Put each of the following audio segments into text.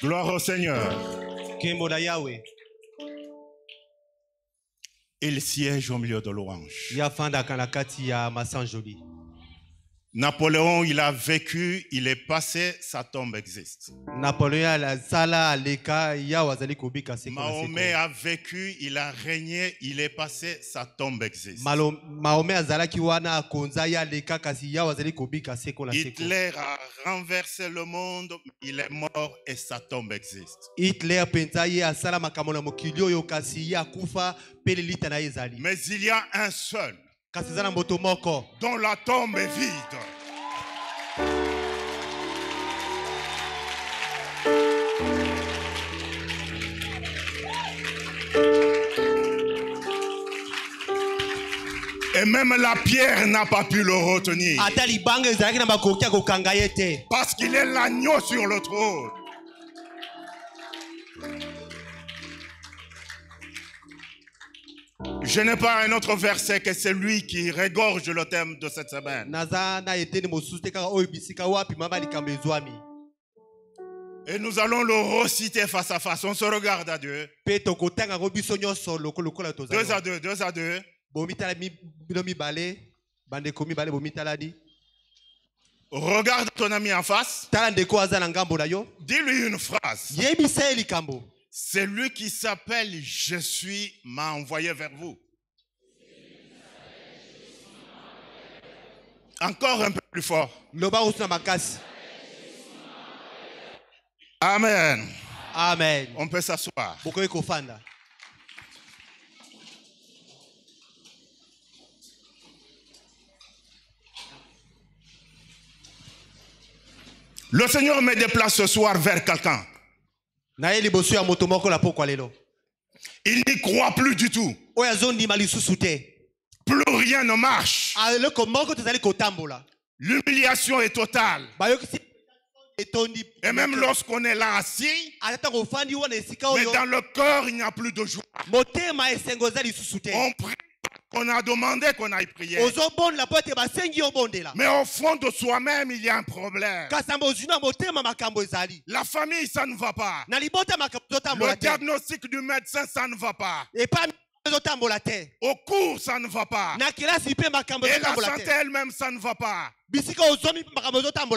Gloire au Seigneur. Il siège au milieu de louanges. Napoléon, il a vécu, il est passé, sa tombe existe. Mahomet a vécu, il a régné, il est passé, sa tombe existe. Hitler a renversé le monde, il est mort et sa tombe existe. Mais il y a un seul dont la tombe est vide. Et même la pierre n'a pas pu le retenir. Parce qu'il est l'agneau sur le trône. Je n'ai pas un autre verset que celui qui regorge le thème de cette semaine. Et nous allons le reciter face à face. On se regarde à Dieu. 2 à 2, 2 à 2. Regarde ton ami en face. Dis-lui une phrase. Celui qui s'appelle Je suis m'a envoyé vers vous. Encore un peu plus fort. Amen. Amen. On peut s'asseoir. Le Seigneur me déplace ce soir vers quelqu'un. Il n'y croit plus du tout. Plus rien ne marche. L'humiliation est totale. Et même lorsqu'on est là assis, mais dans le cœur, il n'y a plus de joie. On prie, on a demandé qu'on aille prier. Mais au fond de soi-même, il y a un problème. La famille, ça ne va pas. Le diagnostic du médecin, ça ne va pas. Au cours, ça ne va pas. Et la santé elle-même, ça ne va pas.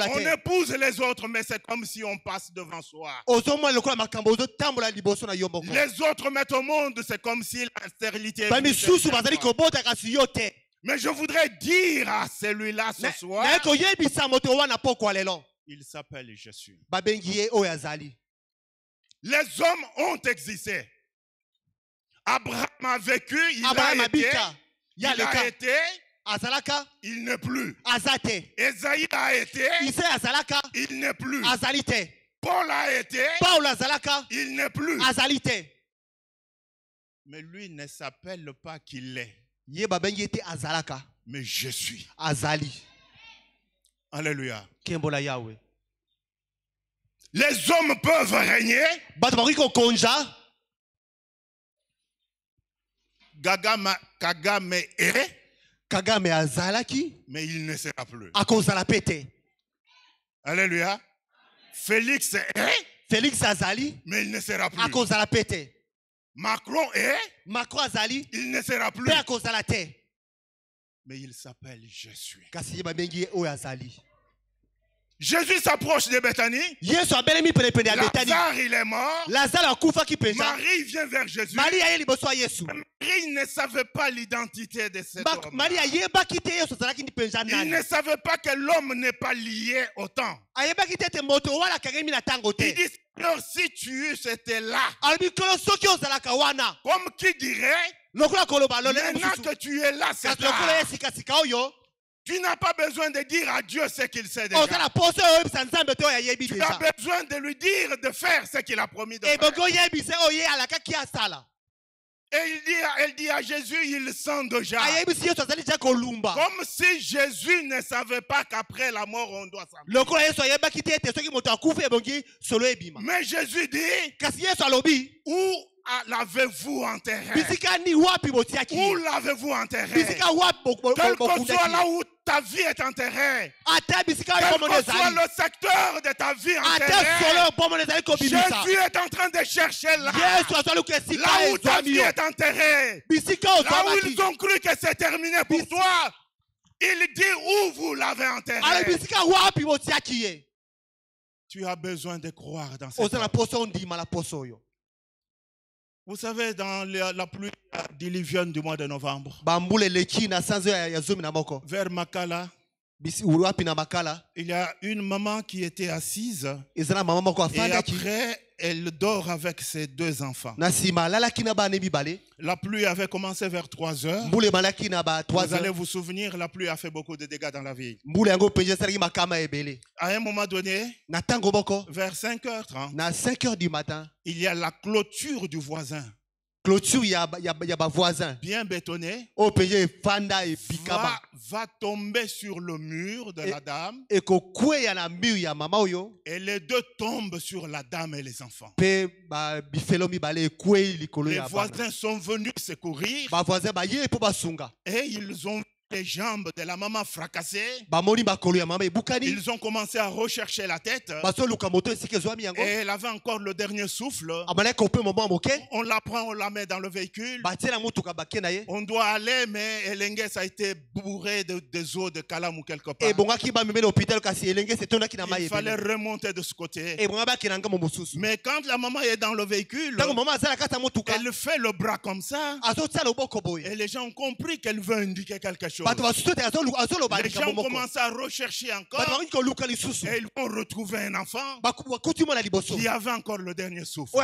On épouse les autres, mais c'est comme si on passe devant soi. Les autres mettent au monde, c'est comme si la stérilité. Mais je voudrais dire à celui-là ce soir, il s'appelle Jésus. Les hommes ont existé. Abraham a vécu, il a été, il n'est plus. Esaïe a été, il n'est plus. Paul a été, il n'est plus. Mais lui ne s'appelle pas qu'il est. Mais je suis. Alléluia. Les hommes peuvent régner. Kagame azalaki, mais il ne sera plus. Alléluia. Félix azali, mais il ne sera plus. Macron azali, il ne sera plus. Mais il s'appelle Jésus. Jésus s'approche de Bethanie. Lazare, il est mort. Marie vient vers Jésus. Marie ne savait pas l'identité de cet homme. Il ne savait pas que l'homme n'est pas lié au temps. Il dit, alors si tu étais là, comme qui dirait, maintenant que tu es là, c'est là. Tu n'as pas besoin de dire à Dieu ce qu'il sait déjà. Tu as besoin de lui dire de faire ce qu'il a promis de faire. Et elle dit à Jésus, il sent déjà. Comme si Jésus ne savait pas qu'après la mort, on doit s'en. Mais Jésus dit, où l'avez-vous enterré? Où l'avez-vous enterré? Quel que soit là où ta vie est enterrée, quel que soit le secteur de ta vie enterré, Jésus est en train de chercher là où ta vie est enterrée, là où ils ont cru que c'est terminé pour toi. Il dit où vous l'avez enterré. Tu as besoin de croire dans cette parole. Vous savez, dans la pluie diluvienne du mois de novembre, vers Makala, il y a une maman qui était assise et après elle dort avec ses 2 enfants. La pluie avait commencé vers 3 heures. Vous allez vous souvenir, la pluie a fait beaucoup de dégâts dans la ville. À un moment donné, vers 5h30, du matin, il y a la clôture du voisin. Bien bétonné, va tomber sur le mur de la dame et les 2 tombent sur la dame et les enfants. Les voisins sont venus secourir et ils ont les jambes de la maman fracassées. Ils ont commencé à rechercher la tête et elle avait encore le dernier souffle. On la prend, on la met dans le véhicule. On doit aller, mais Elengues a été bourré des eaux de Kalam ou quelque part. Il fallait remonter de ce côté. Mais quand la maman est dans le véhicule, elle fait le bras comme ça et les gens ont compris qu'elle veut indiquer quelque chose. Les gens commencent à rechercher encore et ils vont retrouver un enfant qui avait encore le dernier souffle.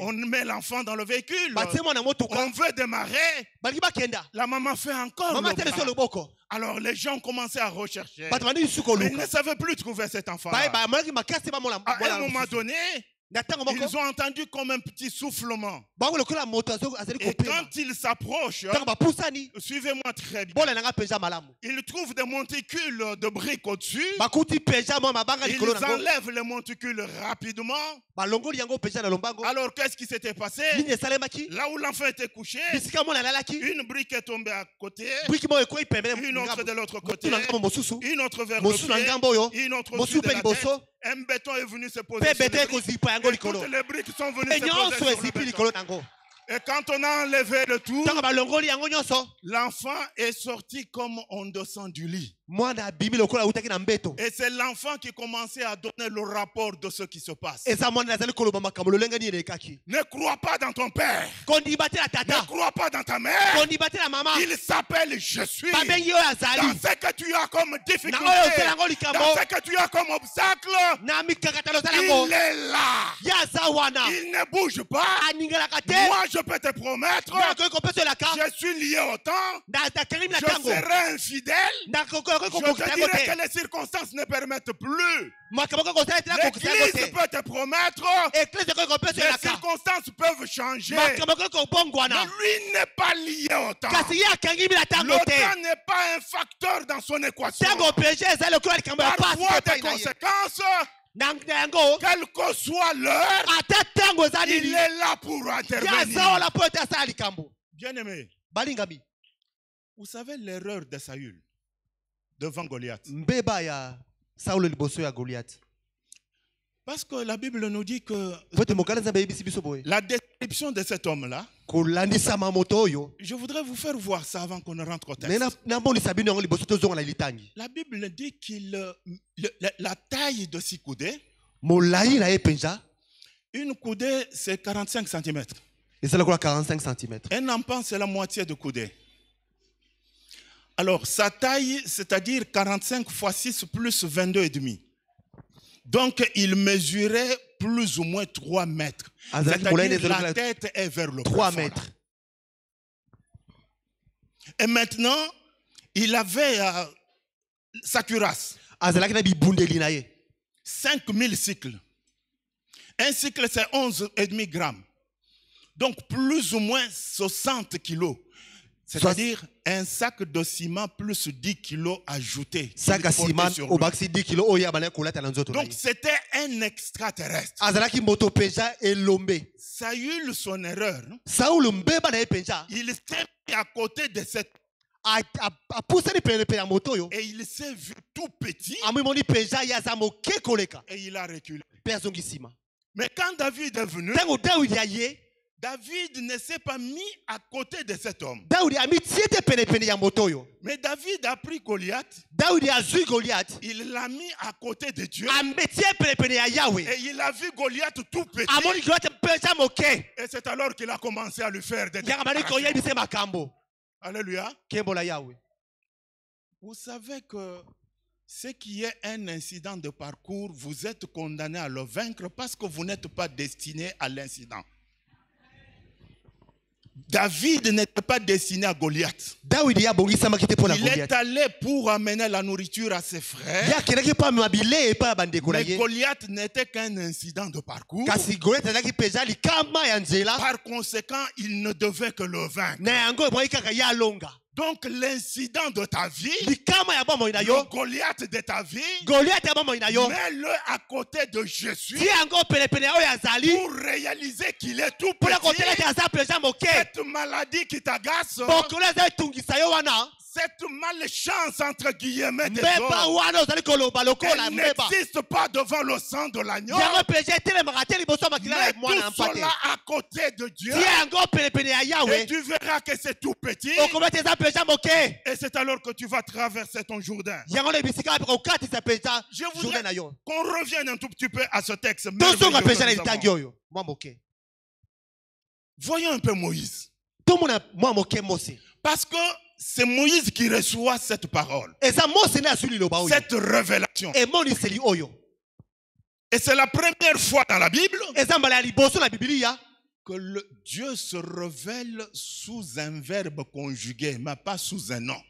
On met l'enfant dans le véhicule, on veut démarrer, la maman fait encore le bras. Alors les gens commençaient à rechercher, mais ils ne savaient plus trouver cet enfant. À un moment donné, ils ont entendu comme un petit soufflement. Et quand ils s'approchent, suivez-moi très bien, ils trouvent des monticules de briques au-dessus. Ils enlèvent les monticules rapidement. Alors qu'est-ce qui s'était passé? Là où l'enfant était couché, une brique est tombée à côté, une autre de l'autre côté, une autre vers le pied, une autre au-dessus de la tête. Un béton est venu se poser sur le brique. Toutes les briques sont venues se poser sur le béton. Et quand on a enlevé le tout, l'enfant est sorti comme on descend du lit. Et c'est l'enfant qui commençait à donner le rapport de ce qui se passe. Ne crois pas dans ton père. Ne crois pas dans ta mère. Il s'appelle je suis. Dans ce que tu as comme difficulté, dans ce que tu as comme obstacle, il est là. Il ne bouge pas. Moi je peux te promettre, je suis lié au temps, je serai infidèle, je te dirai que les circonstances ne permettent plus. L'Église peut te promettre, les circonstances peuvent changer, mais lui n'est pas lié au temps. Le temps n'est pas un facteur dans son équation. Parfois des conséquences, quelle que soit l'heure, il est là pour intervenir. Bien-aimé, vous savez l'erreur de Saül devant Goliath? Parce que la Bible nous dit que la description de cet homme-là, je voudrais vous faire voir ça avant qu'on ne rentre au texte. La Bible dit qu'il la taille de 6 coudées, une coudée c'est 45 cm. Un empan c'est la moitié de coudée. Alors sa taille, c'est-à-dire 45 fois 6 plus 22,5. Donc il mesurait plus ou moins 3 mètres. C'est-à-dire la tête est vers le 3 mètres. Et maintenant, il avait sa cuirasse. 5000 cycles. Un cycle, c'est 11,5 grammes. Donc, plus ou moins 60 kilos. C'est-à-dire un sac de ciment plus 10 kilos ajoutés. Sac à ciment au maxi 10 kilos. Donc c'était un extraterrestre. Saül, son erreur, il s'est mis à côté de cette... Et il s'est vu tout petit. Et il a reculé. Mais quand David est venu, David ne s'est pas mis à côté de cet homme. Mais David a pris Goliath. Il l'a mis à côté de Dieu. Et il a vu Goliath tout petit. Et c'est alors qu'il a commencé à lui faire des déclarations. Alléluia. Vous savez que ce qui est un incident de parcours, vous êtes condamné à le vaincre parce que vous n'êtes pas destiné à l'incident. David n'était pas destiné à Goliath. Il est allé pour amener la nourriture à ses frères. Mais Goliath n'était qu'un incident de parcours. Par conséquent, il ne devait que le vaincre. Donc l'incident de ta vie, le Goliath de ta vie, mets-le à côté de Jésus pour réaliser qu'il est tout petit. Cette maladie qui t'agace, cette malchance entre guillemets des autres, elle n'existe pas devant le sang de l'agneau. Mets tout cela à côté de Dieu et tu verras que c'est tout petit. Et c'est alors que tu vas traverser ton Jourdain. Je voudrais qu'on revienne un tout petit peu à ce texte. Voyons un peu Moïse. Parce que c'est Moïse qui reçoit cette parole, cette révélation. Et c'est la première fois dans la Bible que Dieu se révèle sous un verbe conjugué, mais pas sous un nom.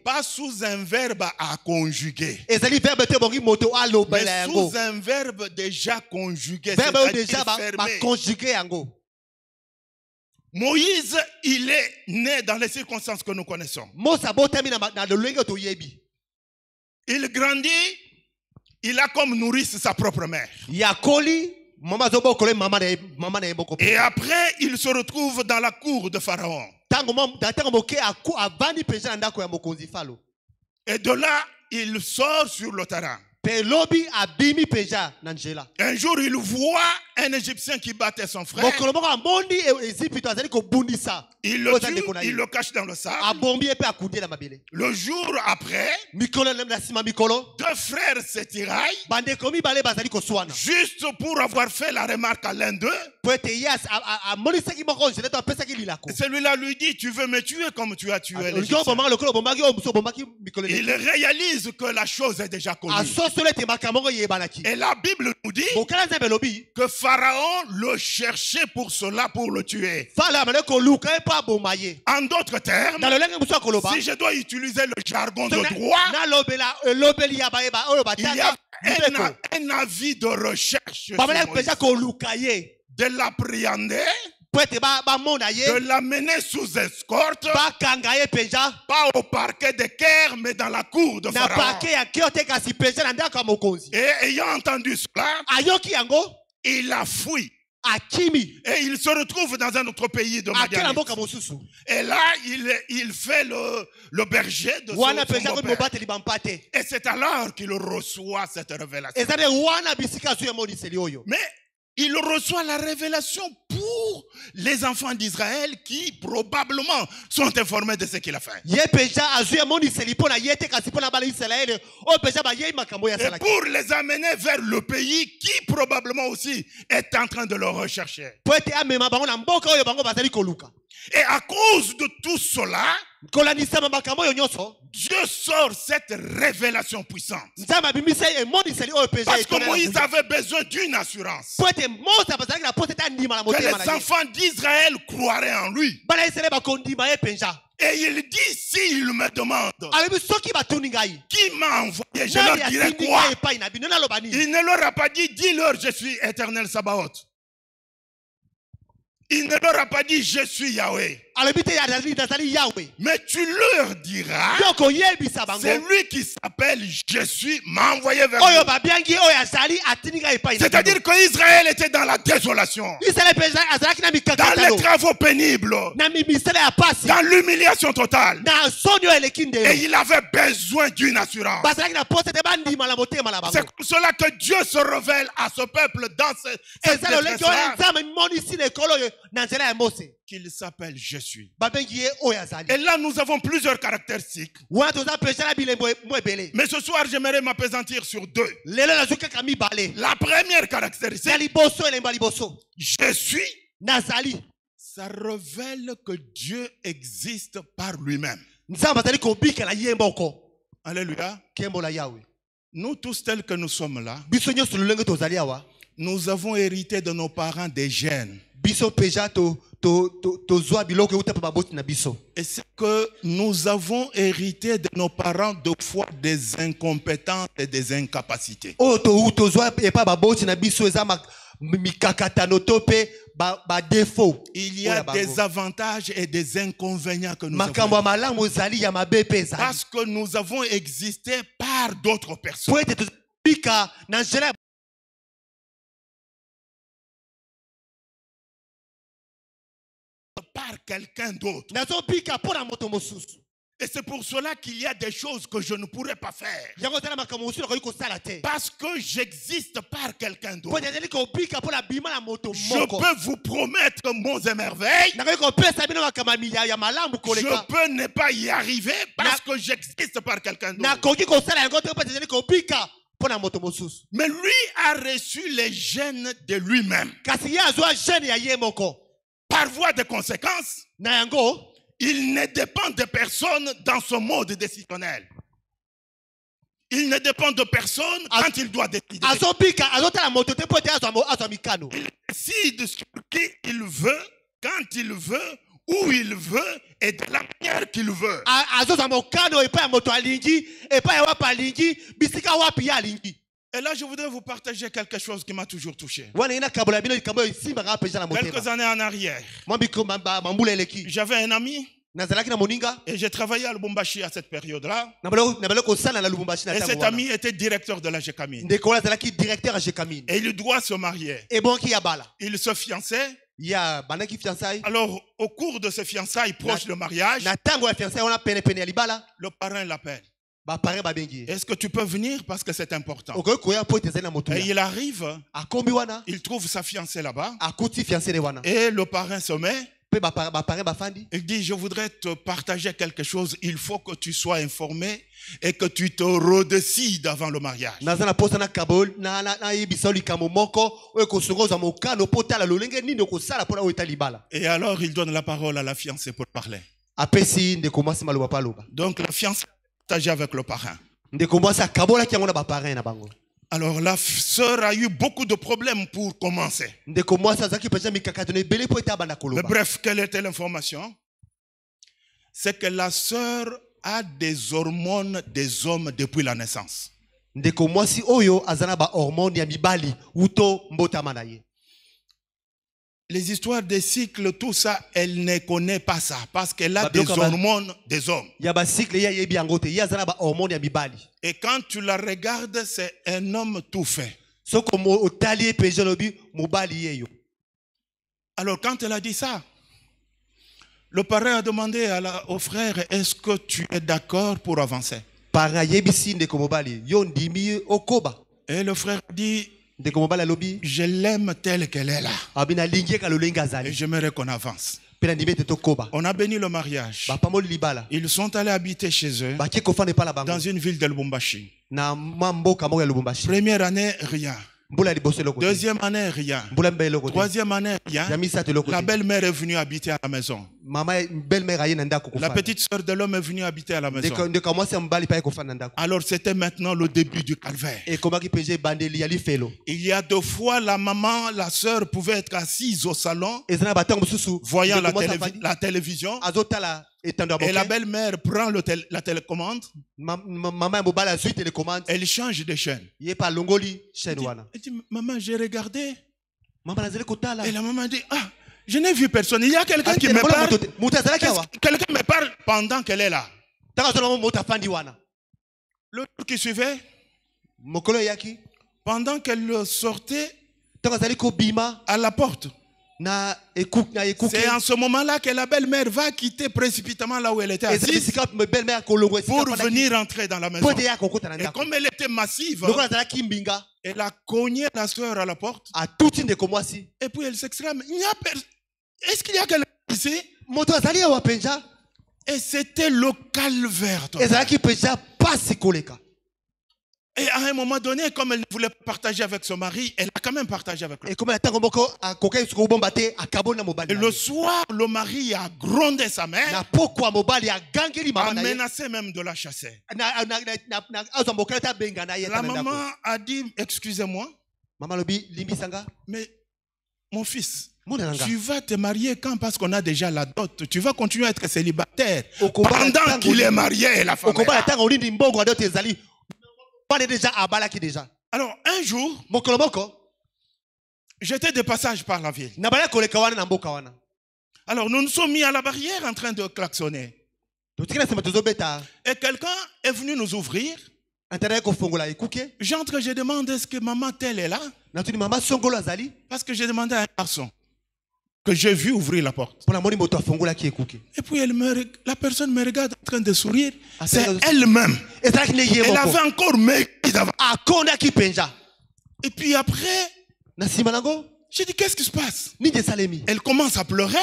Pas sous un verbe à conjuguer, mais sous un verbe déjà conjugué, c'est-à-dire fermé. Moïse, il est né dans les circonstances que nous connaissons. Il grandit, il a comme nourrice sa propre mère. Et après, il se retrouve dans la cour de Pharaon. Et de là, il sort sur le terrain. Un jour, il voit un Égyptien qui battait son frère. Il le tue, il le cache dans le sable. Le jour après, deux frères se tiraillent juste pour avoir fait la remarque à l'un d'eux. Celui-là lui dit, tu veux me tuer comme tu as tué l'Égyptien. Il réalise que la chose est déjà connue. Et la Bible nous dit que Pharaon le cherchait pour cela, pour le tuer. En d'autres termes, si je dois utiliser le jargon de droit, il y a un avis de recherche sur Moïse, de l'appréhender, de l'amener sous escorte, pas au parquet de Caire, mais dans la cour de Pharaon. Et ayant entendu cela, il a fui. Et il se retrouve dans un autre pays de Madian. Et là, il fait le berger de son beau-père. Et c'est alors qu'il reçoit cette révélation. Mais il reçoit la révélation pour les enfants d'Israël qui probablement sont informés de ce qu'il a fait. Et pour les amener vers le pays qui probablement aussi est en train de le rechercher. Et à cause de tout cela, Dieu sort cette révélation puissante. Parce que Moïse avait besoin d'une assurance que les enfants d'Israël croiraient en lui. Et il dit, s'il me demande qui m'a envoyé, je leur dirai quoi? Il ne leur a pas dit, dis-leur, je suis Éternel Sabaoth. Il ne leur a pas dit je suis Yahweh. Mais tu leur diras, c'est lui qui s'appelle je suis m'a envoyé vers vous. C'est-à-dire qu'Israël était dans la désolation, dans les travaux pénibles, dans l'humiliation totale. Et il avait besoin d'une assurance. C'est comme cela que Dieu se révèle à ce peuple dans cette détresse-là, qu'il s'appelle je suis. Et là nous avons plusieurs caractéristiques. Mais ce soir j'aimerais m'appesantir sur deux. La première caractéristique, je suis, ça révèle que Dieu existe par lui-même. Alléluia. Nous tous tels que nous sommes là, nous avons hérité de nos parents des gènes. Et c'est que nous avons hérité de nos parents de fois des incompétences et des incapacités. Il y a des avantages et des inconvénients que nous avons. Parce que nous avons existé par d'autres personnes. Par quelqu'un d'autre. Et c'est pour cela qu'il y a des choses que je ne pourrais pas faire. Parce que j'existe par quelqu'un d'autre. Je peux vous promettre monts et merveilles. Je peux ne pas y arriver parce que j'existe par quelqu'un d'autre. Mais lui a reçu les gènes de lui-même. Par voie de conséquence, il ne dépend de personne dans ce mode décisionnel. Il ne dépend de personne quand il doit décider. Il décide sur qui il veut, quand il veut, où il veut et de la manière qu'il veut. Et là, je voudrais vous partager quelque chose qui m'a toujours touché. Quelques années en arrière, j'avais un ami et j'ai travaillé à Lubumbashi à cette période-là. Et cet ami était directeur de la Gécamine. Et il doit se marier. Il se fiançait. Alors, au cours de ces fiançailles proches de mariage, le parrain l'appelle. Est-ce que tu peux venir parce que c'est important? Et il arrive, il trouve sa fiancée là-bas. Et le parrain se met. Il dit, je voudrais te partager quelque chose. Il faut que tu sois informé et que tu te redécides avant le mariage. Et alors il donne la parole à la fiancée pour parler. Donc la fiancée avec le parrain. Alors la sœur a eu beaucoup de problèmes pour commencer. Mais bref, quelle était l'information? C'est que la sœur a des hormones des hommes depuis la naissance. Les histoires des cycles, tout ça, elle ne connaît pas ça parce qu'elle a des hormones des hommes. Et quand tu la regardes, c'est un homme tout fait. Alors quand elle a dit ça, le parrain a demandé au frère, est-ce que tu es d'accord pour avancer? Et le frère dit, je l'aime telle qu'elle est là. Et j'aimerais qu'on avance. On a béni le mariage. Ils sont allés habiter chez eux dans une ville de Lubumbashi. Première année, rien. Deuxième année, rien. Troisième année, rien. La belle-mère est venue habiter à la maison. La petite soeur de l'homme est venue habiter à la maison. Alors c'était maintenant le début du calvaire. Il y a deux fois la maman, la soeur pouvaient être assises au salon, voyant la télévision. Et la belle-mère prend la télécommande. Elle change de chaîne. Elle dit, maman, j'ai regardé. Et la maman dit, ah, Je n'ai vu personne. Il y a quelqu'un qui me parle. Quelqu'un me parle pendant qu'elle est là. Le jour qui suivait, pendant qu'elle sortait à la porte, c'est en ce moment-là que la belle-mère va quitter précipitamment là où elle était assise pour venir entrer dans la maison. Et comme elle était massive, elle a cogné la soeur à la porte. Et puis elle s'exclame, est-ce qu'il y a quelqu'un ici? Et c'était le calvaire. Et à un moment donné, comme elle ne voulait pas partager avec son mari, elle a quand même partagé avec lui. Et le soir, le mari a grondé sa mère, a menacé même de la chasser. La maman a dit, excusez-moi, mais mon fils, tu vas te marier quand? Parce qu'on a déjà la dot. Tu vas continuer à être célibataire pendant qu'il est marié et la femme est là. Alors un jour, j'étais de passage par la ville. Alors nous nous sommes mis à la barrière en train de klaxonner. Et quelqu'un est venu nous ouvrir. J'entre, je demande, est-ce que maman telle est là? Parce que j'ai demandé à un garçon que j'ai vu ouvrir la porte. Et puis la personne me regarde en train de sourire. C'est elle-même. Elle avait encore maigri d'avant. Et puis après, j'ai dit, qu'est-ce qui se passe? Elle commence à pleurer.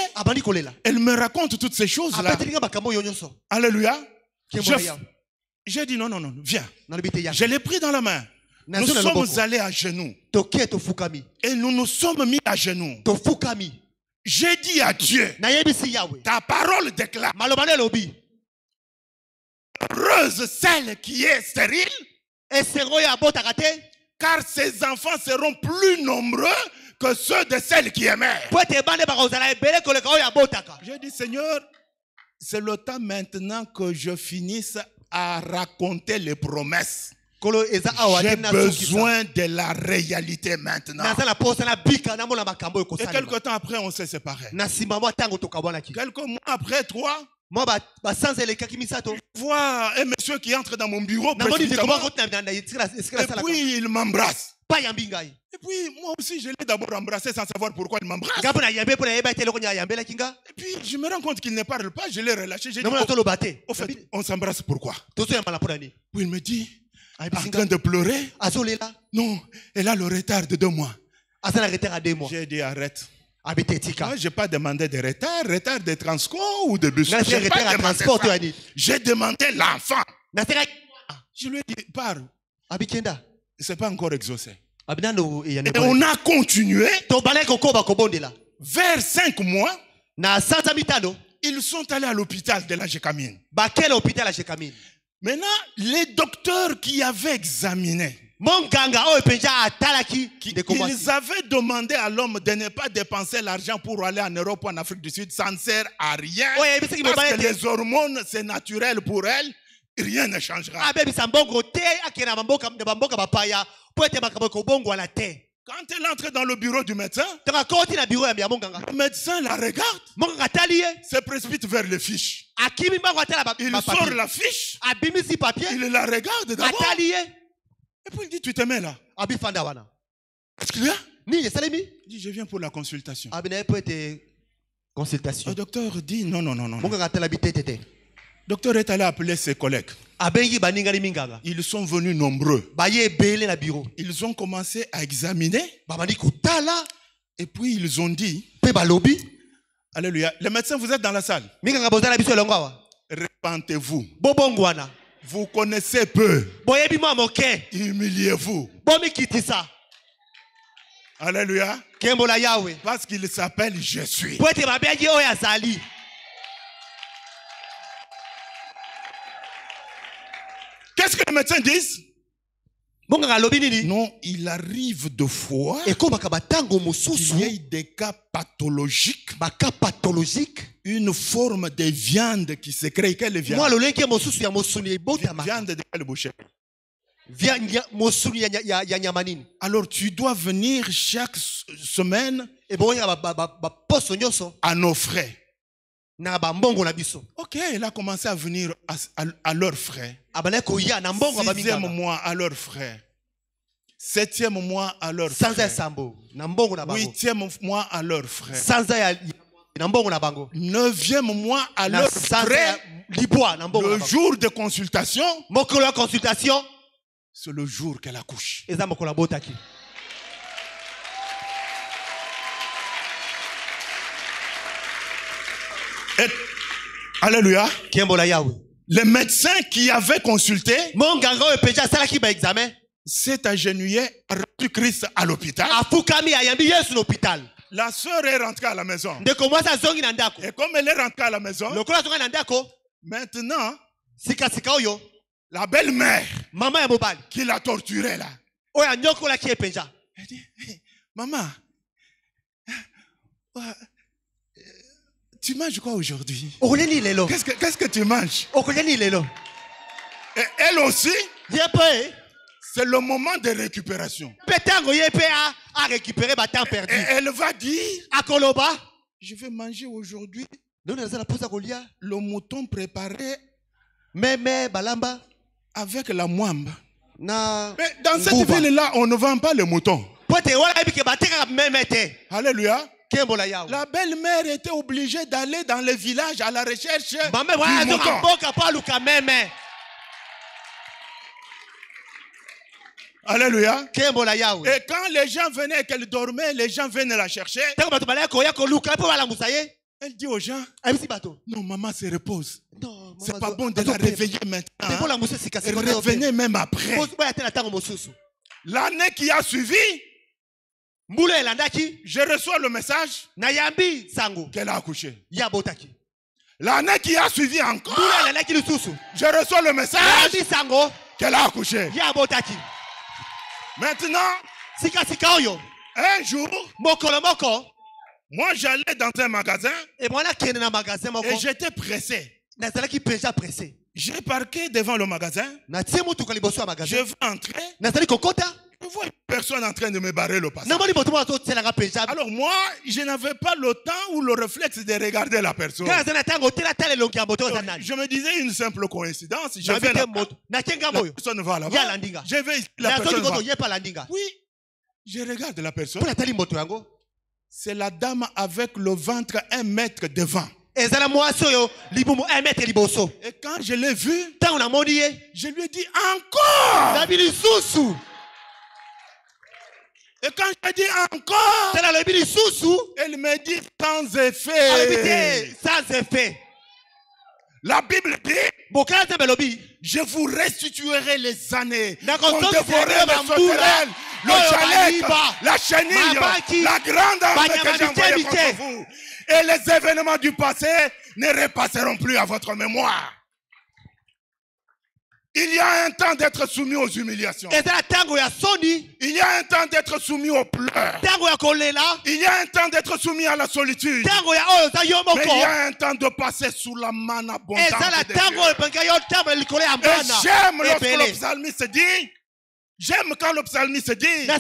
Elle me raconte toutes ces choses-là. Alléluia. J'ai dit, non, viens. Je l'ai pris dans la main. Nous sommes allés à genoux. Et nous nous sommes mis à genoux. J'ai dit à Dieu, ta parole déclare, heureuse celle qui est stérile, car ses enfants seront plus nombreux que ceux de celle qui est mère. J'ai dit, Seigneur, c'est le temps maintenant que je finisse à raconter les promesses. J'ai besoin de la réalité maintenant. Et quelques temps après, on s'est séparés. Quelques mois après, 3, je vois un monsieur qui entre dans mon bureau. Et puis il m'embrasse. Et puis moi aussi, je l'ai d'abord embrassé sans savoir pourquoi il m'embrasse. Et puis je me rends compte qu'il ne parle pas. Je l'ai relâché. J'ai dit, au fait, on s'embrasse pourquoi? Puis il me dit, en train de pleurer. Non, elle a le retard de 2 mois. J'ai dit, arrête. Moi, je n'ai pas demandé de retard de transport ou de bus. J'ai demandé l'enfant. Je lui ai dit, parle. Ce n'est pas encore exaucé. Et on a continué. Vers 5 mois, ils sont allés à l'hôpital de la Gécamine. Maintenant, les docteurs qui avaient examiné, ils avaient demandé à l'homme de ne pas dépenser l'argent pour aller en Europe ou en Afrique du Sud. Ça ne sert à rien. Parce que les hormones, c'est naturel pour elles. Rien ne changera. Quand elle entre dans le bureau du médecin, le médecin la regarde, se précipite vers les fiches. Il sort la fiche, il la regarde d'abord, et puis il dit, tu te mets là. Qu'est-ce qu'il y a? Il dit, je viens pour la consultation. Le docteur dit, non. Le docteur est allé appeler ses collègues. Ils sont venus nombreux. Ils ont commencé à examiner. Et puis ils ont dit, alléluia, les médecins, vous êtes dans la salle. Répentez-vous. Vous connaissez peu. Humiliez-vous. Alléluia. Parce qu'il s'appelle Je suis. Qu'est-ce que les médecins disent? Non, il arrive de fois qu'il y ait des cas pathologiques. Une forme de viande qui se crée. Quelle viande? Viande de quelle boucherie? Alors tu dois venir chaque semaine à nos frais. Ok, il a commencé à venir à leurs frais. 6e mois à leurs frais. 7e mois à leurs frais. 8e mois à leurs frais. 9e mois à leurs frais. Le jour de consultation, c'est le jour qu'elle accouche. Alléluia. Le médecin qui avait consulté s'est agenouillé, a reçu Christ à l'hôpital. La sœur est rentrée à la maison. Et comme elle est rentrée à la maison, maintenant, la belle-mère qui l'a torturée là, elle dit, hey, maman, tu manges quoi aujourd'hui? Qu'est-ce que tu manges? Et elle aussi, c'est le moment de récupération. Et elle va dire, je vais manger aujourd'hui le mouton préparé avec la moimbe. Mais dans cette ville-là, on ne vend pas le mouton. Alléluia. La belle-mère était obligée d'aller dans le village à la recherche du mouton. Alléluia. Et quand les gens venaient et qu'elle dormait, les gens venaient la chercher. Elle dit aux gens, non, maman se repose. C'est pas bon de la réveiller maintenant. Revenez même après. L'année qui a suivi, je reçois le message qu'elle a accouché. L'année qui a suivi encore, je reçois le message qu'elle a accouché. Maintenant, un jour, moi j'allais dans un magasin et j'étais pressé. J'ai parqué devant le magasin. Je vais entrer. Je vois une personne en train de me barrer le passage. Alors moi, je n'avais pas le temps ou le réflexe de regarder la personne. Je me disais une simple coïncidence. La personne va là-bas. Je vais ici, la personne va. Oui, je regarde la personne. C'est la dame avec le ventre 1 mètre devant. Et quand je l'ai vue, je lui ai dit encore. Et quand je dis encore, elle me dit sans effet. La Bible dit, je vous restituerai les années. On dévorait le sauterelle, le chalet, la chenille, la grande arme que j'ai envoyée contre vous. Et les événements du passé ne repasseront plus à votre mémoire. Il y a un temps d'être soumis aux humiliations. Il y a un temps d'être soumis aux pleurs. Il y a un temps d'être soumis à la solitude. Mais il y a un temps de passer sous la main abondante de Dieu. Et j'aime lorsque le psalmiste dit, j'aime quand le psalmiste dit, tu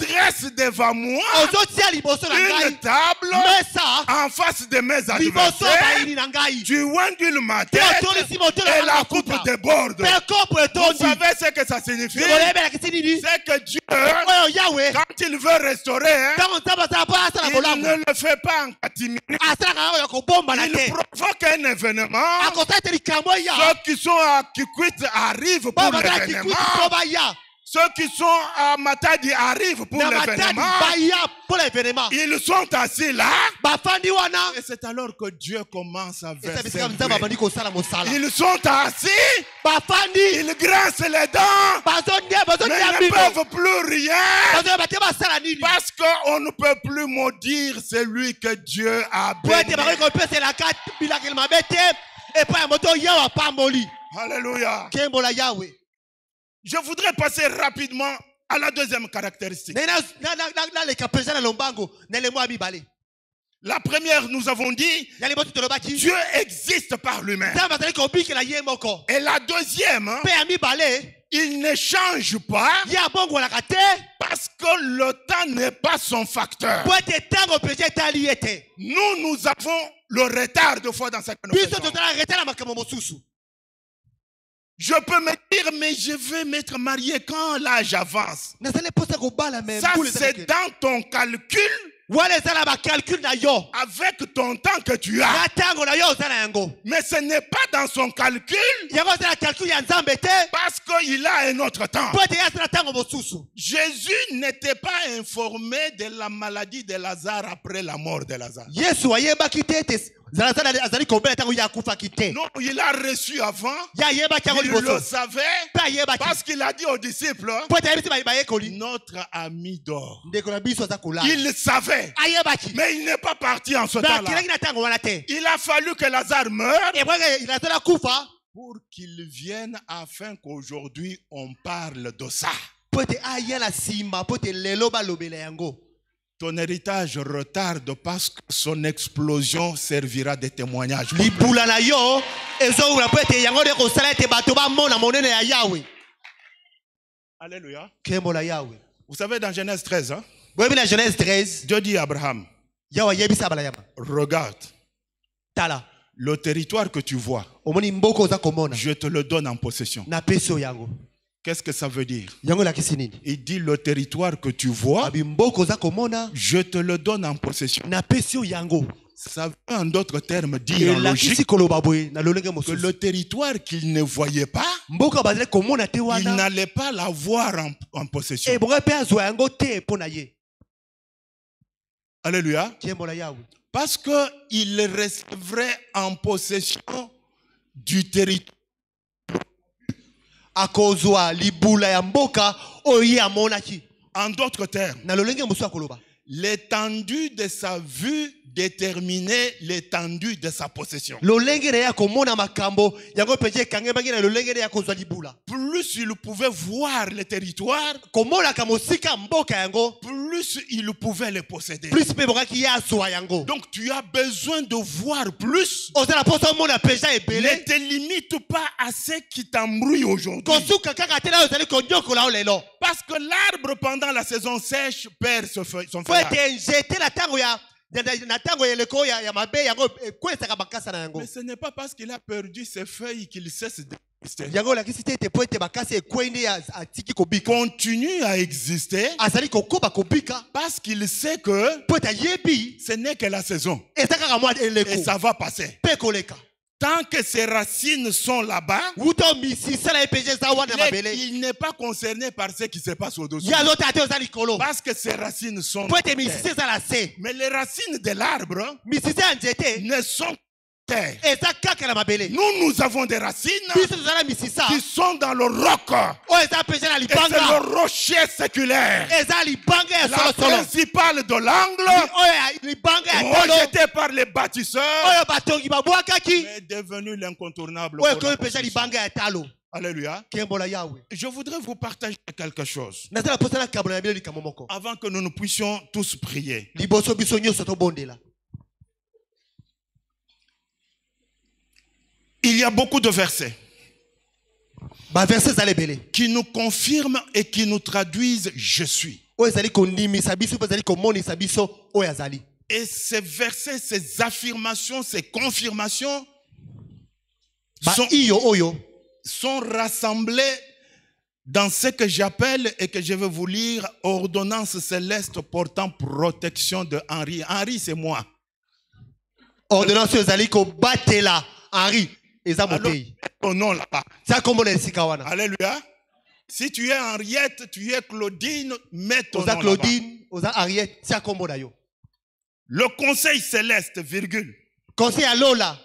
dresses devant moi une table en face de mes adversaires, tu induis ma tête et la coupe déborde. Vous savez ce que ça signifie? C'est que Dieu, quand il veut restaurer, il ne le fait pas en catimini. Il provoque un événement. Ceux qui sont à Kikwit arrivent pour l'événement. Ceux qui sont à Matadi arrivent pour l'événement. Ils sont assis là. Et c'est alors que Dieu commence à verser. Ils sont assis. Ils grincent les dents. Mais ils ne peuvent plus rien. Parce qu'on ne peut plus maudire celui que Dieu a béni. Alléluia. Je voudrais passer rapidement à la deuxième caractéristique. La première, nous avons dit, Dieu existe par lui-même. Et la deuxième, il ne change pas parce que le temps n'est pas son facteur. Nous avons le retard de foi dans cette notion. Je peux me dire, mais je vais m'être marié quand l'âge avance. Ça, c'est dans ton calcul. Avec ton temps que tu as. Mais ce n'est pas dans son calcul. Parce qu'il a un autre temps. Jésus n'était pas informé de la maladie de Lazare après la mort de Lazare. Non, il a reçu avant. Il le savait. Parce qu'il a dit aux disciples, notre ami dort. Il savait. Mais il n'est pas parti en ce temps-là. Il a fallu que Lazare meure pour qu'il vienne afin qu'aujourd'hui on parle de ça. Ton héritage retarde parce que son explosion servira de témoignage. Alléluia. Vous savez, dans Genèse 13, hein? Dieu dit à Abraham, regarde, le territoire que tu vois, je te le donne en possession. Qu'est-ce que ça veut dire? Il dit le territoire que tu vois, je te le donne en possession. Ça veut en d'autres termes dire en logique que le territoire qu'il ne voyait pas, il n'allait pas l'avoir en possession. Alléluia. Parce qu'il recevrait en possession du territoire. En d'autres termes, l'étendue de sa vue déterminait l'étendue de sa possession. Plus il pouvait voir le territoire, plus il pouvait le posséder. Donc tu as besoin de voir plus. Ne te limite pas à ce qui t'embrouille aujourd'hui. Parce que l'arbre pendant la saison sèche perd son feuillage. Mais ce n'est pas parce qu'il a perdu ses feuilles qu'il cesse d'exister. Continue à exister parce qu'il sait que ce n'est que la saison. Et ça va passer. Tant que ses racines sont là-bas, il n'est pas concerné par ce qui se passe au-dessus. Parce que ses racines sont là. Mais les racines de l'arbre ne sont terre. Nous avons des racines qui sont dans le roc. Et c'est le rocher séculaire. La principale de l'angle, rejeté par les bâtisseurs, est devenu l'incontournable. Alléluia. Je voudrais vous partager quelque chose avant que nous puissions tous prier. Il y a beaucoup de versets qui nous confirment et qui nous traduisent « je suis ». Et ces versets, ces affirmations, ces confirmations sont rassemblés dans ce que j'appelle et que je vais vous lire « ordonnance céleste portant protection de Henri ». Henri, c'est moi. Ordonnance céleste batela Henri. Ton nom là-bas. Alléluia. Si tu es Henriette, tu es Claudine, mets ton nom là-bas. Le conseil céleste, virgule. Conseil à Lola.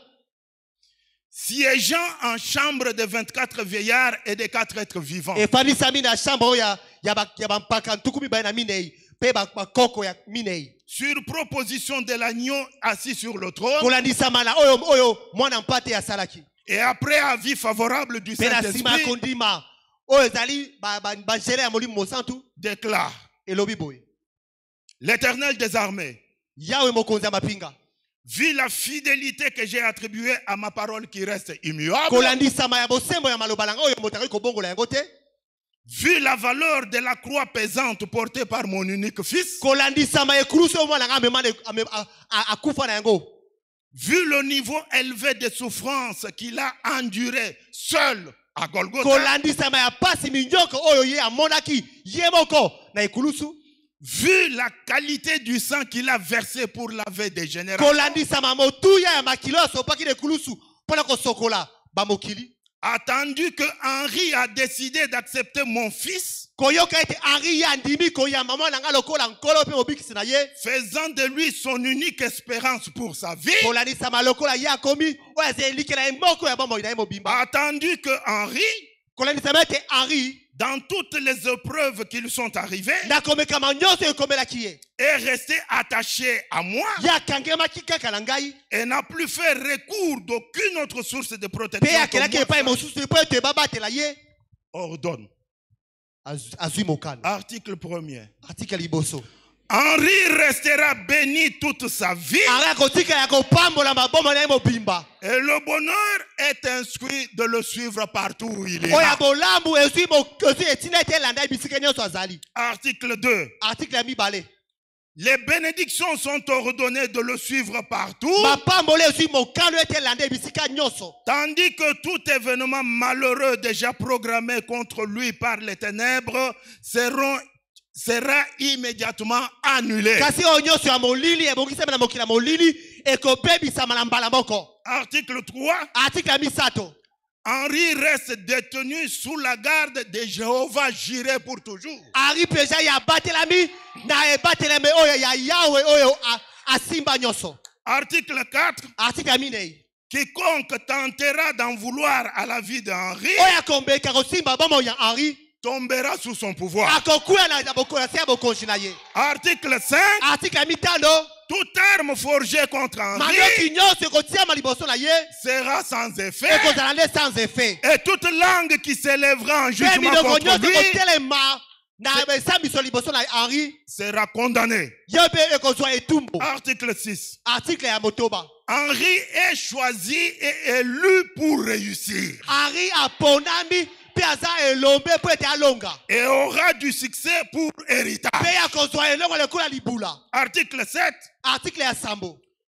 Siégeant en chambre de 24 vieillards et de 4 êtres vivants. Sur proposition de l'agneau assis sur le trône. Et après avis favorable du Saint-Esprit, déclare l'Éternel des armées, vu la fidélité que j'ai attribuée à ma parole qui reste immuable, Vu la valeur de la croix pesante portée par mon unique fils, vu le niveau élevé de souffrance qu'il a enduré seul à Golgotha, vu la qualité du sang qu'il a versé pour laver des générations, attendu que Henri a décidé d'accepter mon fils, faisant de lui son unique espérance pour sa vie, attendu que Henri, dans toutes les épreuves qui lui sont arrivées, est resté attaché à moi et n'a plus fait recours d'aucune autre source de protection. Ordonne. Article 1er. Henri restera béni toute sa vie et le bonheur est inscrit de le suivre partout où il est. Article 2. Les bénédictions sont ordonnées de le suivre partout, tandis que tout événement malheureux déjà programmé contre lui par les ténèbres sera immédiatement annulé. Article 3. Henri reste détenu sous la garde de Jéhovah Jireh pour toujours. Article 4. Quiconque tentera d'en vouloir à la vie d'Henri tombera sous son pouvoir. Article 5. Toute arme forgée contre Henri sera sans effet. Et toute langue qui s'élèvera en jugement contre lui sera condamnée. Article 6. Henri est choisi et élu pour réussir. Et aura du succès pour héritage. Article 7.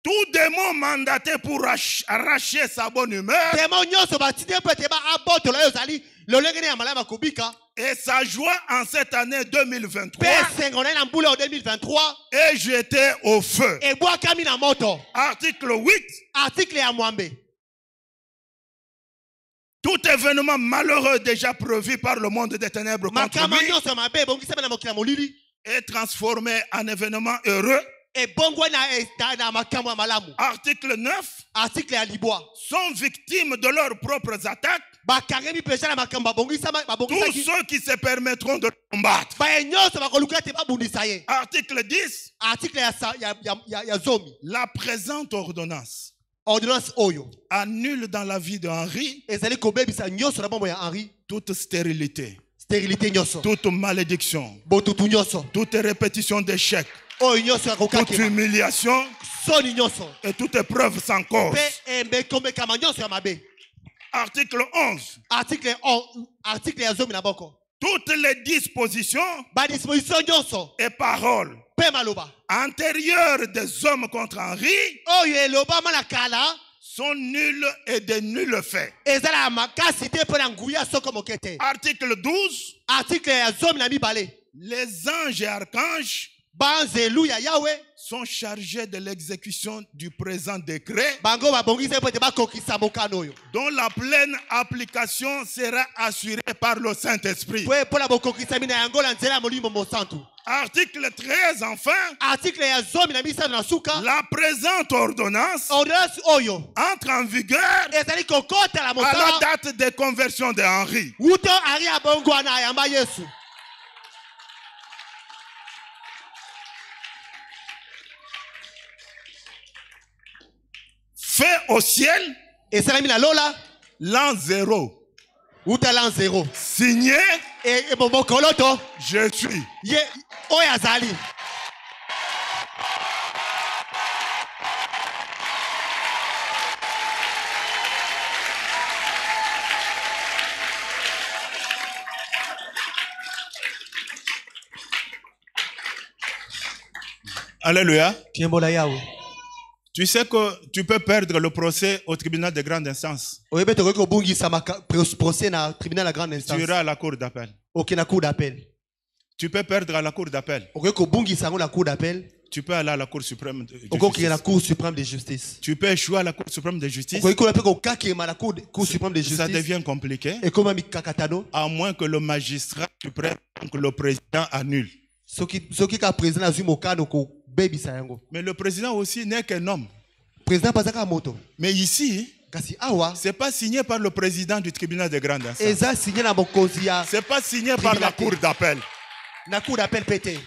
Tout démon mandaté pour arracher sa bonne humeur et sa joie en cette année 2023 est jeté au feu. Article 8. Tout événement malheureux déjà prévu par le monde des ténèbres contre lui est transformé en événement heureux. Article 9. Sont victimes de leurs propres attaques tous ceux qui se permettront de combattre. Article 10. La présente ordonnance annule dans la vie d'Henri toute stérilité, toute malédiction, toute répétition d'échecs, toute humiliation et toute épreuve sans cause. Article 11. Toutes les dispositions et paroles antérieures des hommes contre Henri sont nulles et de nul fait. Article 12. Les anges et archanges sont chargés de l'exécution du présent décret dont la pleine application sera assurée par le Saint-Esprit. Article 13 enfin. La présente ordonnance entre en vigueur à la date de conversion de Henri. Fait au ciel l'an 0. Signé je suis. Alléluia. Tu sais que tu peux perdre le procès au tribunal de grande instance. Tu iras à la cour d'appel. Tu peux perdre à la cour d'appel. Tu peux aller à la Cour suprême de justice. Tu peux échouer à la Cour suprême de justice. Ça devient compliqué. À moins que le magistrat suprême, donc le président, annule. Mais le président aussi n'est qu'un homme. Mais ici, ce n'est pas signé par le président du tribunal de grande instance. Ce n'est pas signé par la Cour d'appel.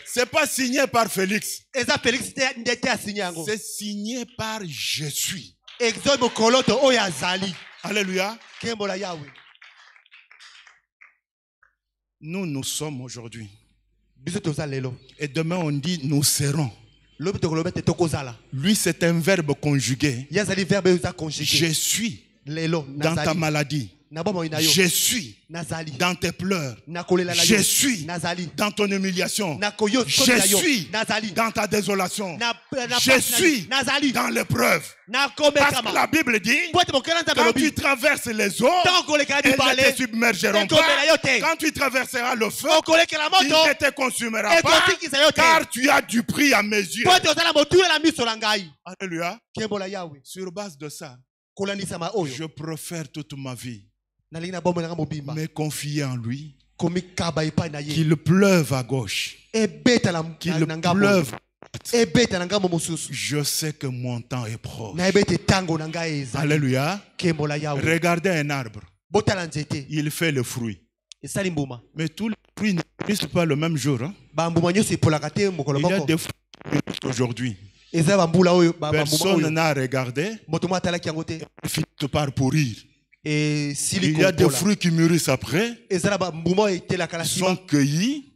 C'est pas signé par Félix. C'est signé par Jésus. Alléluia. Nous sommes aujourd'hui. Et demain on dit nous serons. Lui c'est un verbe conjugué. Je suis dans ta maladie. Je suis dans tes pleurs. Je suis dans ton humiliation. Je suis dans ta désolation. Je suis dans l'épreuve. Parce que la Bible dit, quand tu traverses les eaux, elles ne te submergeront pas. Quand tu traverseras le feu, il ne te consumera pas. Car tu as du prix à mes yeux. Alléluia. Sur base de ça, je préfère toute ma vie me confier en lui, qu'il pleuve à gauche, qu'il pleuve. Je sais que mon temps est proche. Alléluia. Regardez un arbre. Il fait le fruit. Mais tous les fruits ne poussent pas le même jour. Hein? Il y a des fruits aujourd'hui. Personne n'a regardé. Ils finissent par pourrir. Il y a des fruits qui mûrissent après. Ils sont cueillis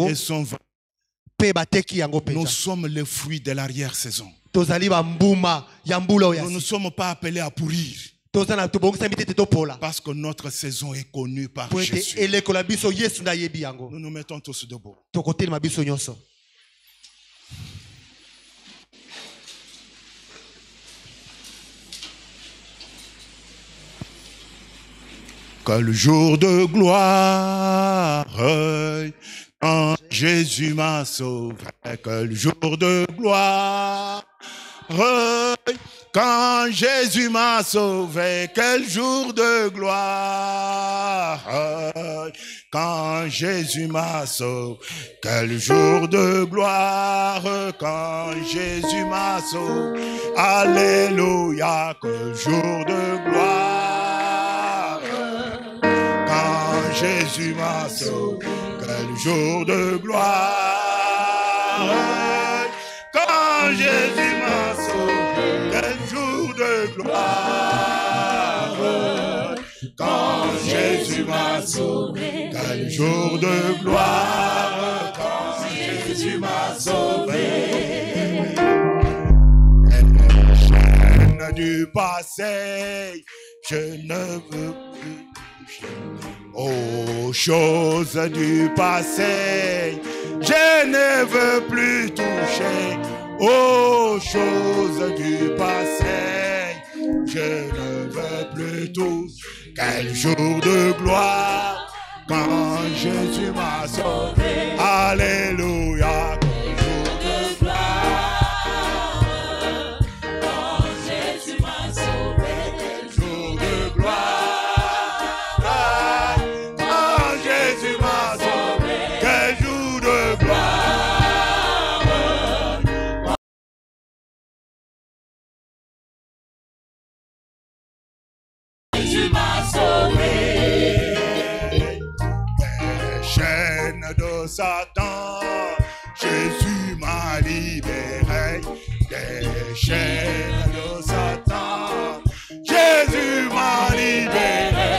et sont vendus. Nous sommes les fruits de l'arrière-saison. Nous ne sommes pas appelés à pourrir. Parce que notre saison est connue par Jésus. Nous nous mettons tous debout. Quel jour de gloire, quand Jésus m'a sauvé. Quel jour de gloire, quand Jésus m'a sauvé. Quel jour de gloire, quand Jésus m'a sauvé. Quel jour de gloire, quand Jésus m'a sauvé. Alléluia, quel jour de gloire. Jésus m'a sauvé, quel jour de gloire. Quand Jésus m'a sauvé, quel jour de gloire. Quand Jésus m'a sauvé, quel jour de gloire. Quand Jésus m'a sauvé. Chaîne du passé, je ne veux plus. Aux choses du passé, je ne veux plus toucher. Aux choses du passé, je ne veux plus toucher. Quel jour de gloire, quand Jésus m'a sauvé. Alléluia. Quel jour de gloire, quand Jésus m'a sauvé. Quel jour de gloire. De Satan, Jésus m'a libéré des chaînes de Satan. Jésus m'a libéré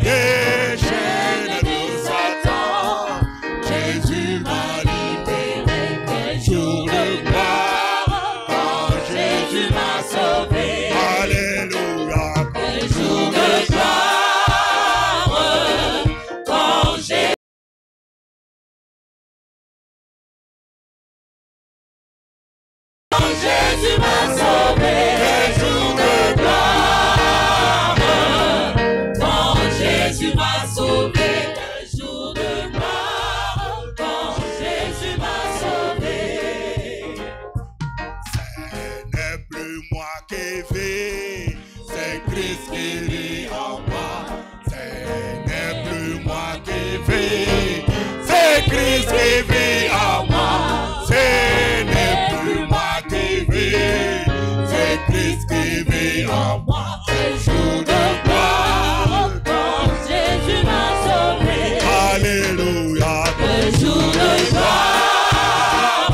des chaînes de Satan. Jésus m'a libéré des jours de gloire. Quand Jésus m'a sauvé. Alléluia. Des jours de gloire. Quand Jésus Christ qui vit en moi. Ce n'est plus moi qui vis, c'est Christ qui vit en moi. Jour de gloire, quand Jésus m'a sauvé. Alléluia. Le jour de gloire,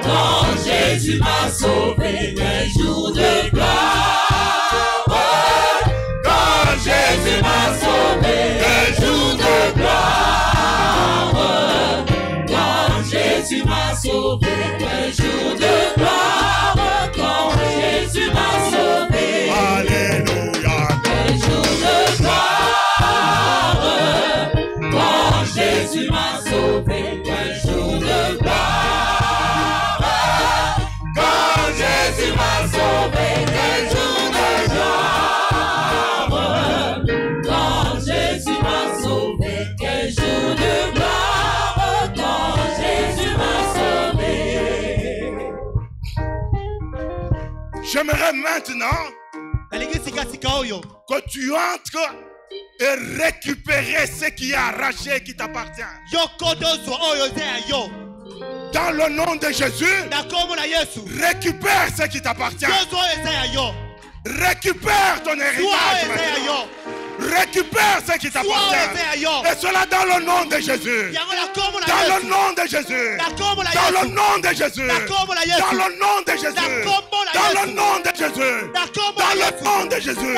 quand Jésus m'a sauvé. Le jour de gloire, Quand Jésus m'a sauvé, le jour de gloire, quand Jésus m'a sauvé. Le jour de gloire, quand Jésus m'a sauvé. Alléluia. Le jour de gloire, quand Jésus m'a sauvé. Le jour de gloire, Quand Jésus m'a sauvé, le jour de gloire, quand Jésus m'a sauvé. Quel jour de gloire, quand Jésus m'a sauvé. j'aimerais maintenant que tu entres et récupérer ce qui est arraché et qui t'appartient. Dans le nom de Jésus, récupère ce qui t'appartient. Récupère ton héritage maintenant. Récupère ce qui t'appartient. Et cela dans le nom de Jésus. Dans le nom de Jésus. Dans le nom de Jésus. Dans le nom de Jésus. Dans le nom de Jésus. Dans le nom de Jésus.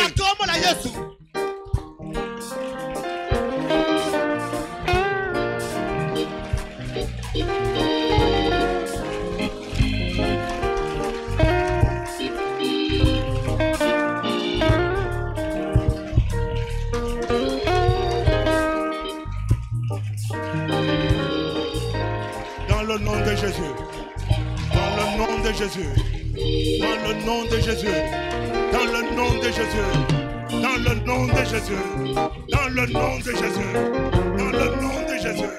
Dans le nom de Jésus. Dans le nom de Jésus. Dans le nom de Jésus. Dans le nom de Jésus. Dans le nom de Jésus. Dans le nom de Jésus. Dans le nom de Jésus.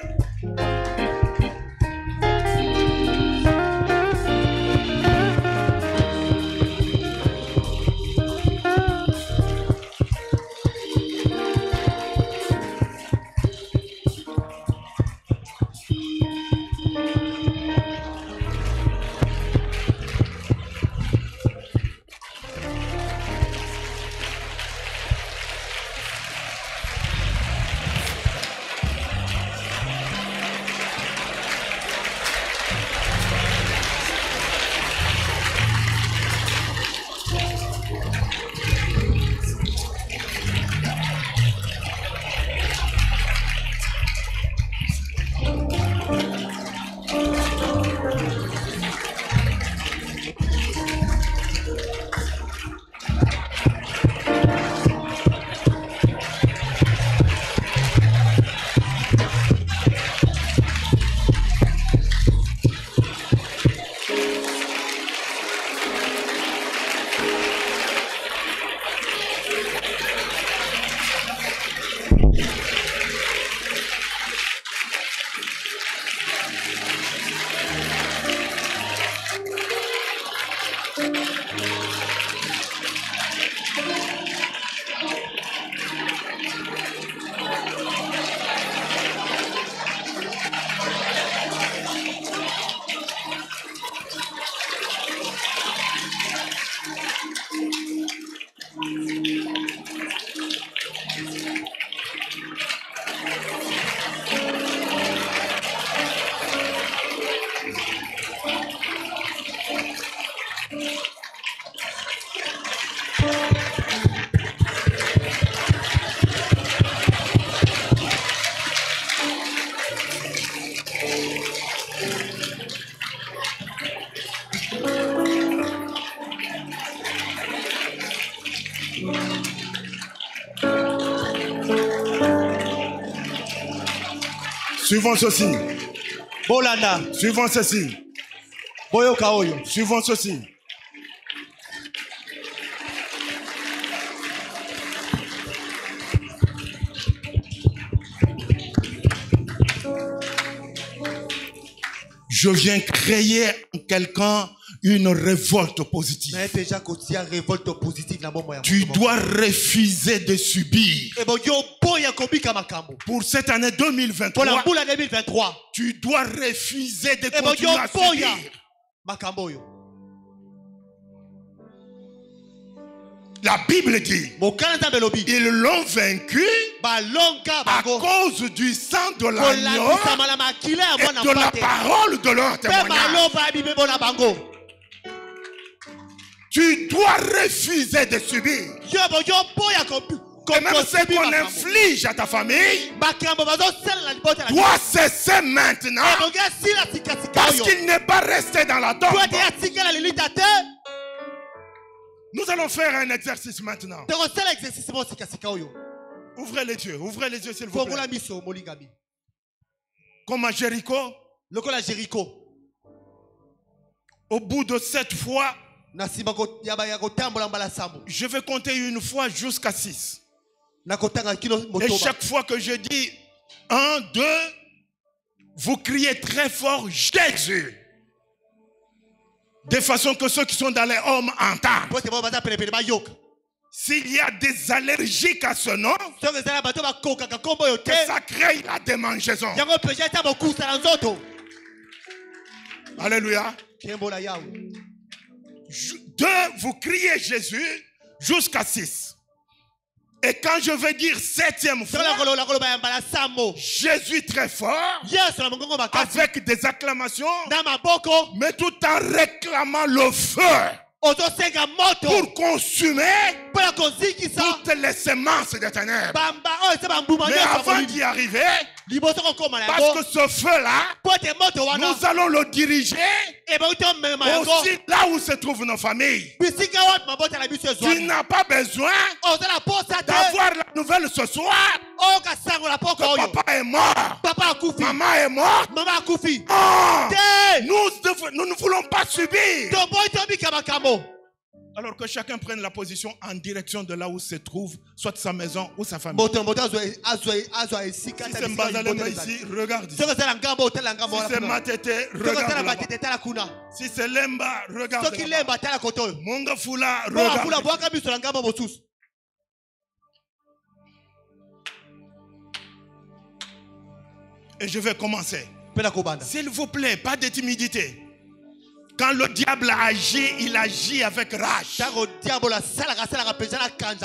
Suivons ceci. Bolanda. Suivons ceci. Boyoka oyo. Suivons ceci. Je viens créer en quelqu'un une révolte positive. Tu dois refuser de subir. Pour cette année 2023, tu dois refuser de continuer à subir. La Bible dit, ils l'ont vaincu à cause du sang de l'agneau et de la parole de leur témoignage. Tu dois refuser de subir. Et même ce qu'on inflige à ta famille doit cesser maintenant, parce qu'il n'est pas resté dans la tombe. Nous allons faire un exercice maintenant. Ouvrez les yeux s'il vous plaît. Comme à Jéricho, au bout de 7 fois, je vais compter une fois jusqu'à 6. Et chaque fois que je dis 1, 2, vous criez très fort Jésus. De façon que ceux qui sont dans les hommes entendent. S'il y a des allergiques à ce nom, que ça crée la démangeaison. Alléluia. 2, vous criez Jésus jusqu'à 6. Et quand je vais dire 7e fois, Jésus très fort, avec des acclamations, mais tout en réclamant le feu pour consumer toutes les semences des ténèbres. Mais avant d'y arriver, parce que ce feu-là, nous allons le diriger aussi là où se trouvent nos familles. Tu n'as pas besoin d'avoir la nouvelle ce soir que papa est mort, maman est morte. Oh, nous ne voulons pas subir. Alors que chacun prenne la position en direction de là où se trouve, soit sa maison ou sa famille. Si c'est Mbazalema ici, regarde ici. Si c'est Matete, regarde là-bas. Si c'est Lemba, regarde là-bas. Monga Fula, regarde. Et je vais commencer. S'il vous plaît, pas de timidité. Quand le diable agit, il agit avec rage.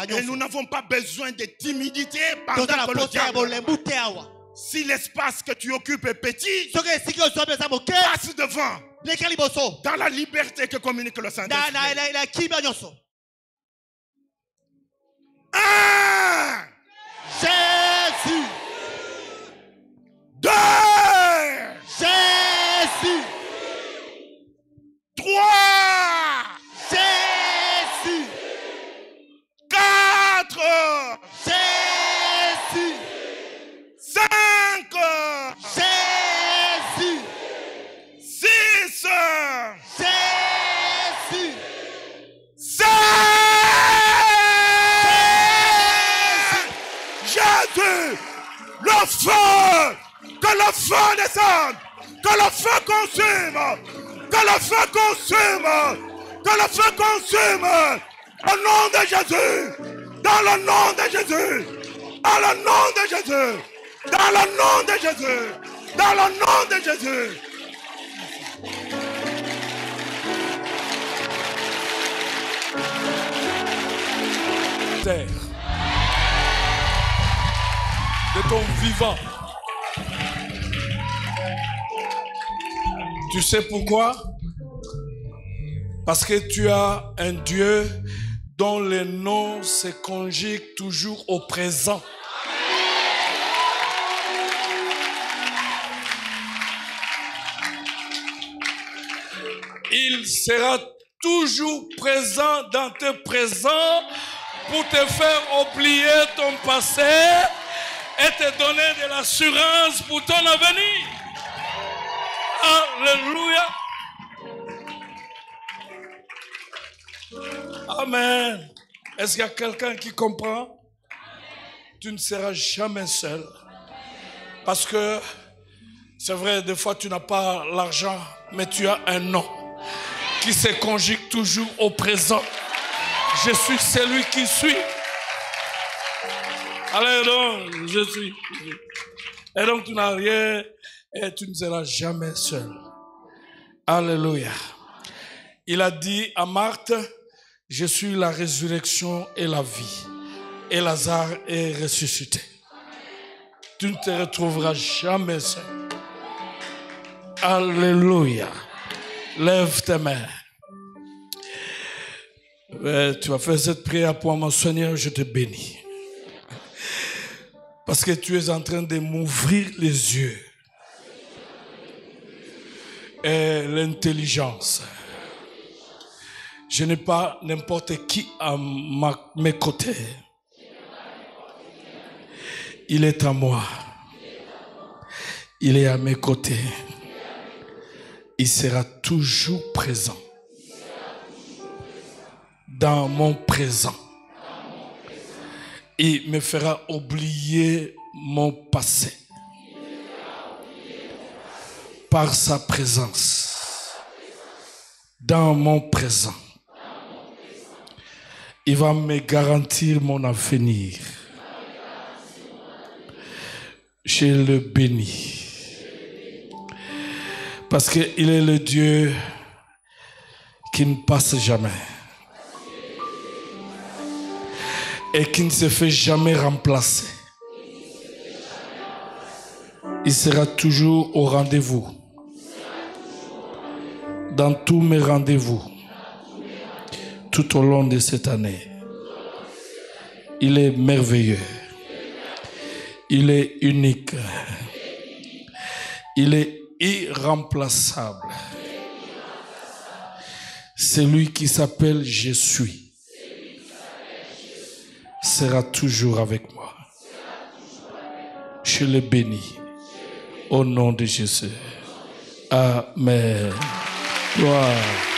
Et nous n'avons pas besoin de timidité pendant que le diable. Si l'espace que tu occupes est petit, passe devant. Dans la liberté que communique le Saint-Esprit. 1. Jésus. 2. Jésus. 3. Jésus. 4. Jésus. 5. Jésus. 6. Jésus. 7. Jésus. Le feu. Que le feu descende. Que le feu consume. Que le feu consume. Que le feu consume. Au nom de Jésus. Dans le nom de Jésus. Dans le nom de Jésus. Dans le nom de Jésus. Dans le nom de Jésus. Terre de ton vivant. Tu sais pourquoi? Parce que tu as un Dieu dont les noms se conjuguent toujours au présent. Il sera toujours présent dans tes présents pour te faire oublier ton passé et te donner de l'assurance pour ton avenir. Alléluia. Amen. Est-ce qu'il y a quelqu'un qui comprend? Tu ne seras jamais seul. Parce que c'est vrai, des fois tu n'as pas l'argent, mais tu as un nom. qui se conjugue toujours au présent. Je suis celui qui suis. Allez donc, je suis. Et donc tu n'as rien et tu ne seras jamais seul. Alléluia. Il a dit à Marthe, je suis la résurrection et la vie. Et Lazare est ressuscité. Tu ne te retrouveras jamais seul. Alléluia. Lève tes mains. Tu vas faire cette prière pour moi, Seigneur, je te bénis. Parce que tu es en train de m'ouvrir les yeux et l'intelligence. Je n'ai pas n'importe qui à mes côtés. Il est à moi. Il est à mes côtés. Il sera toujours présent. Dans mon présent. Il me fera oublier mon passé. Par sa présence. Dans mon présent. Il va me garantir mon avenir. Je le bénis. Parce qu'il est le Dieu qui ne passe jamais. Et qui ne se fait jamais remplacer. Il sera toujours au rendez-vous. Dans tous mes rendez-vous. Tout au long de cette année. Il est merveilleux. Il est unique. Il est irremplaçable. C'est lui qui s'appelle Je suis. Sera toujours avec moi. Je le bénis. Au nom de Jésus. Amen. Gloire.